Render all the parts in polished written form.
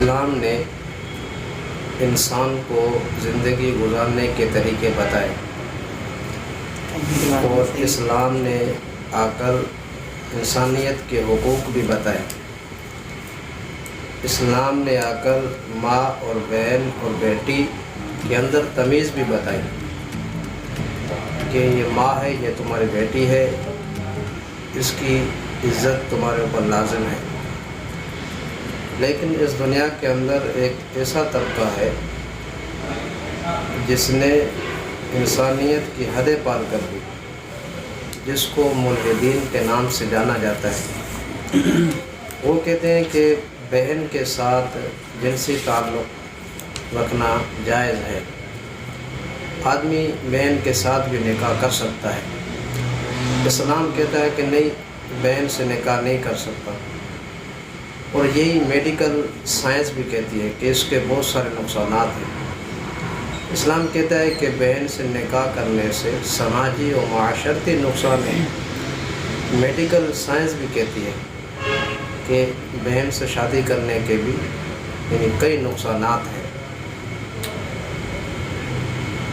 اسلام نے انسان کو زندگی گزارنے کے طریقے بتائے اور اسلام نے آ کر انسانیت کے حقوق بھی بتائے. اسلام نے آ کر ماں اور بہن اور بیٹی کے اندر تمیز بھی بتائی کہ یہ ماں ہے، یہ تمہاری بیٹی ہے، اس کی عزت تمہارے اوپر لازم ہے. لیکن اس دنیا کے اندر ایک ایسا طبقہ ہے جس نے انسانیت کی حدیں پار کر دی، جس کو ملحدین کے نام سے جانا جاتا ہے. وہ کہتے ہیں کہ بہن کے ساتھ جنسی تعلق رکھنا جائز ہے، آدمی بہن کے ساتھ بھی نکاح کر سکتا ہے. اسلام کہتا ہے کہ نہیں، بہن سے نکاح نہیں کر سکتا. اور یہی میڈیکل سائنس بھی کہتی ہے کہ اس کے بہت سارے نقصانات ہیں. اسلام کہتا ہے کہ بہن سے نکاح کرنے سے سماجی و معاشرتی نقصان ہیں. میڈیکل سائنس بھی کہتی ہے کہ بہن سے شادی کرنے کے بھی یعنی کئی نقصانات ہیں.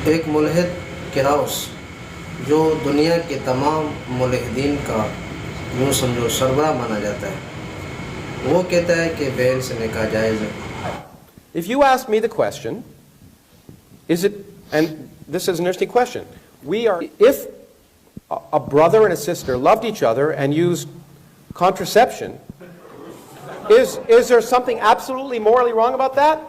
ایک ملحد کراؤس، جو دنیا کے تمام ملحدین کا یوں سمجھو سربراہ مانا جاتا ہے، وہ کہتا ہے کہ بہن سے نکاح جائز ہے. If you ask me the question, is it, and this is an interesting question, if a brother and a sister loved each other and used contraception, is there something absolutely morally wrong about that?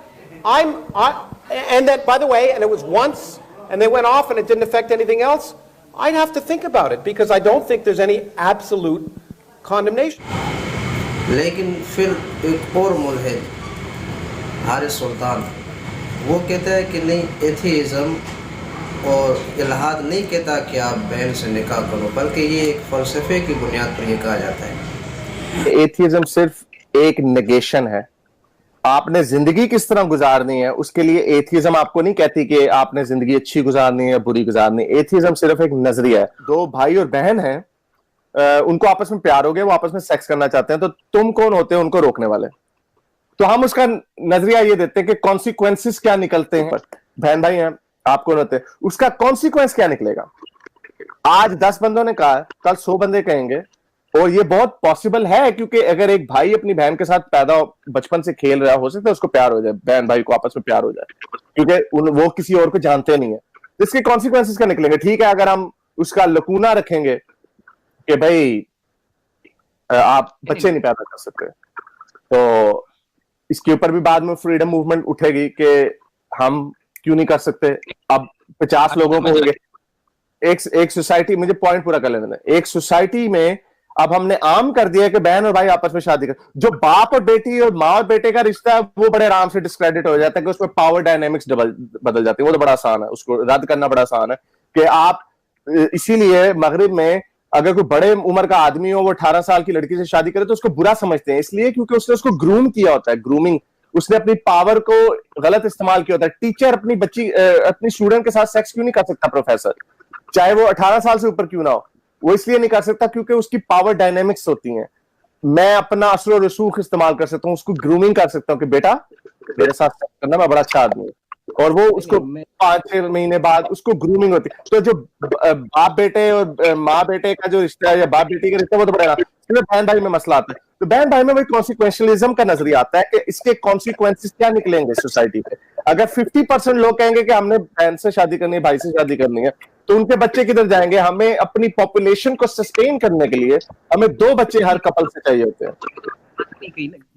And that, by the way, and it was once, and they went off and it didn't affect anything else, I'd have to think about it, because I don't think there's any absolute condemnation. لیکن پھر ایک اور ملحد حارث سلطان، وہ کہتا ہے کہ نہیں، ایتھیزم اور الحاد نہیں کہتا کہ آپ بہن سے نکاح کرو، بلکہ یہ ایک فلسفے کی بنیاد پر یہ کہا جاتا ہے. ایتھیزم صرف ایک نگیشن ہے. آپ نے زندگی کس طرح گزارنی ہے، اس کے لیے ایتھیزم آپ کو نہیں کہتی کہ آپ نے زندگی اچھی گزارنی ہے یا بری گزارنی. ایتھیزم صرف ایک نظریہ ہے. دو بھائی اور بہن ہیں، ان کو آپس میں پیار ہو گیا، وہ آپس میں سیکس کرنا چاہتے ہیں، تو تم کون ہوتے ہیں ان کو روکنے والے؟ تو ہم اس کا نظریہ یہ دیتے ہیں کہ کانسیکوینسز کیا نکلتے ہیں. بہن بھائی ہیں، آپ کون ہوتے ہیں، اس کا کانسیکوینس کیا نکلے گا. آج 10 بندوں نے کہا، کل 100 بندے کہیں گے. اور یہ بہت پاسبل ہے، کیونکہ اگر ایک بھائی اپنی بہن کے ساتھ پیدا بچپن سے کھیل رہا، ہو سکتا ہے اس کو پیار ہو جائے، بہن بھائی کو آپس میں پیار ہو جائے، کیونکہ وہ کسی اور کو جانتے نہیں ہیں. اس کے کانسیکوینسز کیا نکلیں گے. ٹھیک ہے، اگر ہم اس کا لکونہ رکھیں گے کہ بھائی آپ بچے نہیں پیدا کر سکتے، تو اس کے اوپر بھی بعد میں فریڈم موومنٹ اٹھے گی کہ ہم کیوں نہیں کر سکتے. اب 50 لوگوں کو ہو گئے ایک سوسائٹی، مجھے پوائنٹ پورا کر لینے دیں. ایک سوسائٹی میں اب ہم نے عام کر دیا کہ بہن اور بھائی آپس میں شادی کر. جو باپ اور بیٹی اور ماں اور بیٹے کا رشتہ ہے، وہ بڑے آرام سے ڈسکریڈٹ ہو جاتا ہے کہ اس میں پاور ڈائنامکس بدل جاتی ہے. وہ تو بڑا آسان ہے، اس کو رد کرنا بڑا آسان ہے. کہ آپ اسی لیے مغرب میں اگر کوئی بڑے عمر کا آدمی ہو، وہ 18 سال کی لڑکی سے شادی کرے تو اس کو برا سمجھتے ہیں، اس لیے کیونکہ اس نے اس کو گروم کیا ہوتا ہے. گرومنگ، اس نے اپنی پاور کو غلط استعمال کیا ہوتا ہے. ٹیچر اپنی اسٹوڈنٹ کے ساتھ سیکس کیوں نہیں کر سکتا، پروفیسر، چاہے وہ 18 سال سے اوپر کیوں نہ ہو؟ وہ اس لیے نہیں کر سکتا کیونکہ اس کی پاور ڈائنامکس ہوتی ہیں. میں اپنا اثر و رسوخ استعمال کر سکتا ہوں، اس کو گرومنگ کر سکتا ہوں کہ بیٹا میرے ساتھ سیکس کرنا، میں بڑا اچھا آدمی ہوں. اور وہ اس کو 5-6 مہینے بعد اس کو گرومنگ ہوتی ہے. تو جو باپ بیٹے اور ماں بیٹے کا جو رشتہ ہے یا باپ بیٹی کا رشتہ، وہ تو بڑا بہن بھائی میں مسئلہ آتا ہے. تو بہن بھائی میں وہی کانسیکوینشلزم کا نظریہ آتا ہے کہ اس کے کانسیکوینسز کیا نکلیں گے سوسائٹی پہ. اگر 50% لوگ کہیں گے کہ ہم نے بہن سے شادی کرنی ہے، بھائی سے شادی کرنی ہے، تو ان کے بچے کدھر جائیں گے؟ ہمیں اپنی پاپولیشن کو سسٹین کرنے کے لیے ہمیں 2 بچے ہر کپل سے چاہیے ہوتے ہیں.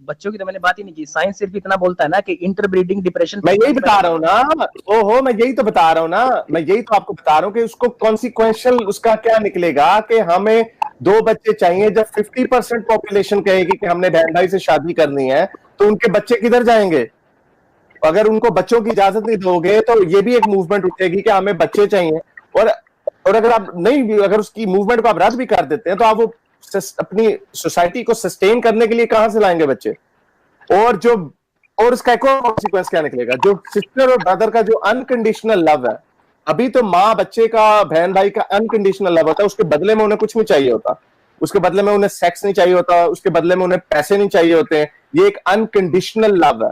بچوں کی تو میں نے بات ہی نہیں کی. سائنس صرف اتنا بولتا ہے نا کہ انٹر بریڈنگ ڈپریشن. میں یہی بتا رہا ہوں نا، میں یہی تو بتا رہا ہوں نا، میں یہی تو آپ کو بتا رہا ہوں کہ اس کو کانسیکوینشل اس کا کیا نکلے گا کہ ہمیں 2 بچے چاہیے. جب 50% پاپولیشن کہے گی کہ ہم نے بہن بھائی سے شادی کرنی ہے، تو ان کے بچے کدھر جائیں گے؟ اگر ان کو بچوں کی اجازت نہیں دو گے تو یہ بھی ایک موومنٹ اٹھے گی کہ ہمیں بچے چاہیے. اور اگر آپ نہیں، اگر اس کی موومنٹ کو آپ رد بھی کر دیتے ہیں، تو آپ وہ اپنی سوسائٹی کو سسٹین کرنے کے لیے کہاں سے لائیں گے بچے؟ اور اس کا ایک اور کانسیکوینس کیا نکلے گا؟ جو سسٹر اور بردر کا جو انکنڈیشنل لو ہے، ابھی تو ماں بچے کا، بہن بھائی کا انکنڈیشنل لو ہوتا ہے. اس کے بدلے میں انہیں کچھ نہیں چاہیے ہوتا، اس کے بدلے میں انہیں سیکس نہیں چاہیے ہوتا، اس کے بدلے میں انہیں پیسے نہیں چاہیے ہوتے ہیں. یہ ایک انکنڈیشنل لو ہے.